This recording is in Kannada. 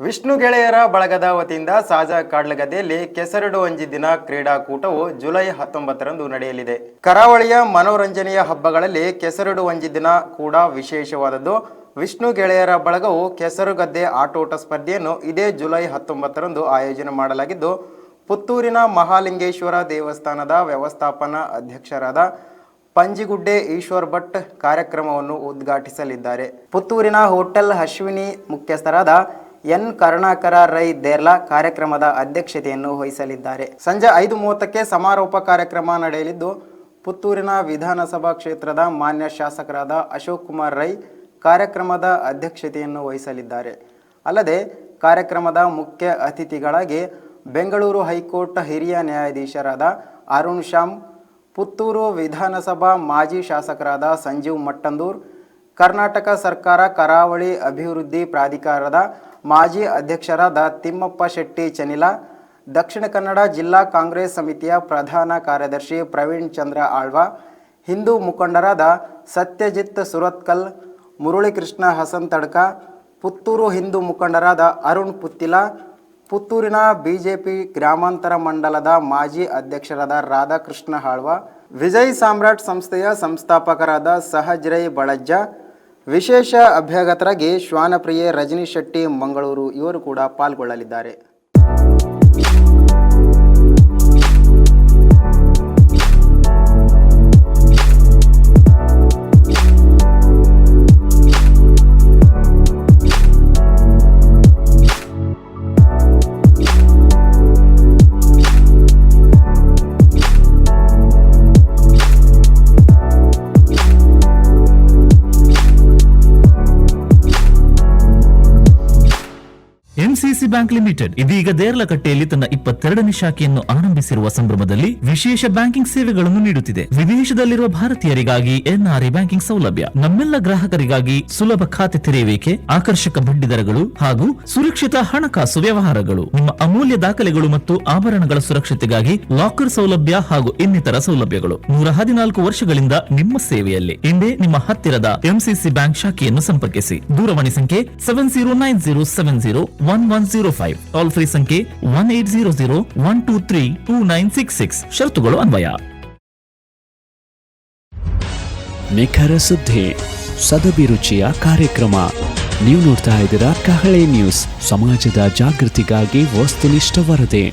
ವಿಷ್ಣು ಗೆಳೆಯರ ಬಳಗದ ವತಿಯಿಂದ ಸಾಜಾ ಕಾಡ್ಲಗದ್ದೆಯಲ್ಲಿ ಕೆಸರಡು ಅಂಜಿ ದಿನ ಕ್ರೀಡಾಕೂಟವು ಜುಲೈ 19ರಂದು ನಡೆಯಲಿದೆ. ಕರಾವಳಿಯ ಮನೋರಂಜನೆಯ ಹಬ್ಬಗಳಲ್ಲಿ ಕೆಸರಡು ಅಂಜಿ ದಿನ ಕೂಡ ವಿಶೇಷವಾದದ್ದು. ವಿಷ್ಣು ಗೆಳೆಯರ ಬಳಗವು ಕೆಸರುಗದ್ದೆ ಆಟೋಟ ಸ್ಪರ್ಧೆಯನ್ನು ಇದೇ ಜುಲೈ 19ರಂದು ಆಯೋಜನೆ ಮಾಡಲಾಗಿದ್ದು, ಪುತ್ತೂರಿನ ಮಹಾಲಿಂಗೇಶ್ವರ ದೇವಸ್ಥಾನದ ವ್ಯವಸ್ಥಾಪನಾ ಅಧ್ಯಕ್ಷರಾದ ಪಂಜಿಗುಡ್ಡೆ ಈಶ್ವರ್ ಭಟ್ ಕಾರ್ಯಕ್ರಮವನ್ನು ಉದ್ಘಾಟಿಸಲಿದ್ದಾರೆ. ಪುತ್ತೂರಿನ ಹೋಟೆಲ್ ಅಶ್ವಿನಿ ಮುಖ್ಯಸ್ಥರಾದ ಎನ್ ಕರುಣಾಕರ ರೈ ದೇರ್ಲಾ ಕಾರ್ಯಕ್ರಮದ ಅಧ್ಯಕ್ಷತೆಯನ್ನು ವಹಿಸಲಿದ್ದಾರೆ. ಸಂಜೆ 5:30ಕ್ಕೆ ಸಮಾರೋಪ ಕಾರ್ಯಕ್ರಮ ನಡೆಯಲಿದ್ದು, ಪುತ್ತೂರಿನ ವಿಧಾನಸಭಾ ಕ್ಷೇತ್ರದ ಮಾನ್ಯ ಶಾಸಕರಾದ ಅಶೋಕ್ ಕುಮಾರ್ ರೈ ಕಾರ್ಯಕ್ರಮದ ಅಧ್ಯಕ್ಷತೆಯನ್ನು ವಹಿಸಲಿದ್ದಾರೆ. ಅಲ್ಲದೆ ಕಾರ್ಯಕ್ರಮದ ಮುಖ್ಯ ಅತಿಥಿಗಳಾಗಿ ಬೆಂಗಳೂರು ಹೈಕೋರ್ಟ್ ಹಿರಿಯ ನ್ಯಾಯಾಧೀಶರಾದ ಅರುಣ್ ಶ್ಯಾಮ್, ಪುತ್ತೂರು ವಿಧಾನಸಭಾ ಮಾಜಿ ಶಾಸಕರಾದ ಸಂಜೀವ್ ಮಟ್ಟಂದೂರ್, ಕರ್ನಾಟಕ ಸರ್ಕಾರ ಕರಾವಳಿ ಅಭಿವೃದ್ಧಿ ಪ್ರಾಧಿಕಾರದ ಮಾಜಿ ಅಧ್ಯಕ್ಷರಾದ ತಿಮ್ಮಪ್ಪ ಶೆಟ್ಟಿ ಚನಿಲ, ದಕ್ಷಿಣ ಕನ್ನಡ ಜಿಲ್ಲಾ ಕಾಂಗ್ರೆಸ್ ಸಮಿತಿಯ ಪ್ರಧಾನ ಕಾರ್ಯದರ್ಶಿ ಪ್ರವೀಣ್ ಚಂದ್ರ ಆಳ್ವ, ಹಿಂದೂ ಮುಖಂಡರಾದ ಸತ್ಯಜಿತ್ ಸುರತ್ಕಲ್, ಮುರಳೀಕೃಷ್ಣ ಹಸನ್ ತಡ್ಕ, ಪುತ್ತೂರು ಹಿಂದೂ ಮುಖಂಡರಾದ ಅರುಣ್ ಪುತ್ತಿಲ, ಪುತ್ತೂರಿನ ಬಿಜೆಪಿ ಗ್ರಾಮಾಂತರ ಮಂಡಲದ ಮಾಜಿ ಅಧ್ಯಕ್ಷರಾದ ರಾಧಾಕೃಷ್ಣ ಆಳ್ವ, ವಿಜಯ್ ಸಾಮ್ರಾಟ್ ಸಂಸ್ಥೆಯ ಸಂಸ್ಥಾಪಕರಾದ ಸಹಜ್ ರೈ ಬಳಜ್ಜ, ವಿಶೇಷ ಅಭ್ಯಾಗತರಾಗಿ ಶ್ವಾನಪ್ರಿಯೆ ರಜನಿ ಶೆಟ್ಟಿ ಮಂಗಳೂರು ಇವರು ಕೂಡ ಪಾಲ್ಗೊಳ್ಳಲಿದ್ದಾರೆ. ಎಂಸಿಸಿ ಬ್ಯಾಂಕ್ ಲಿಮಿಟೆಡ್ ಇದೀಗ ದೇರ್ಲಕಟ್ಟೆಯಲ್ಲಿ ತನ್ನ 22ನೇ ಶಾಖೆಯನ್ನು ಆರಂಭಿಸಿರುವ ಸಂಭ್ರಮದಲ್ಲಿ ವಿಶೇಷ ಬ್ಯಾಂಕಿಂಗ್ ಸೇವೆಗಳನ್ನು ನೀಡುತ್ತಿದೆ. ವಿದೇಶದಲ್ಲಿರುವ ಭಾರತೀಯರಿಗಾಗಿ ಎನ್ಆರ್ಐ ಬ್ಯಾಂಕಿಂಗ್ ಸೌಲಭ್ಯ, ನಮ್ಮೆಲ್ಲ ಗ್ರಾಹಕರಿಗಾಗಿ ಸುಲಭ ಖಾತೆ ತೆರೆಯುವಿಕೆ, ಆಕರ್ಷಕ ಬಡ್ಡಿ ದರಗಳು ಹಾಗೂ ಸುರಕ್ಷಿತ ಹಣಕಾಸು ವ್ಯವಹಾರಗಳು. ನಿಮ್ಮ ಅಮೂಲ್ಯ ದಾಖಲೆಗಳು ಮತ್ತು ಆಭರಣಗಳ ಸುರಕ್ಷತೆಗಾಗಿ ಲಾಕರ್ ಸೌಲಭ್ಯ ಹಾಗೂ ಇನ್ನಿತರ ಸೌಲಭ್ಯಗಳು. 114 ವರ್ಷಗಳಿಂದ ನಿಮ್ಮ ಸೇವೆಯಲ್ಲಿ. ಇಂದೇ ನಿಮ್ಮ ಹತ್ತಿರದ ಎಂಸಿಸಿ ಬ್ಯಾಂಕ್ ಶಾಖೆಯನ್ನು ಸಂಪರ್ಕಿಸಿ. ದೂರವಾಣಿ ಸಂಖ್ಯೆ 7090701105, ಟೋಲ್ ಫ್ರೀ ಸಂಖ್ಯೆ 1800-123-2966. ಷರತ್ತುಗಳು ಅನ್ವಯ. ನಿಖರ ಸುದ್ದಿ, ಸದಭಿರುಚಿಯ ಕಾರ್ಯಕ್ರಮ. ನೀವು ನೋಡ್ತಾ ಇದ್ದೀರಾ ಕಹಳೆ ನ್ಯೂಸ್, ಸಮಾಜದ ಜಾಗೃತಿಗಾಗಿ ವಸ್ತುನಿಷ್ಠ ವರದಿ.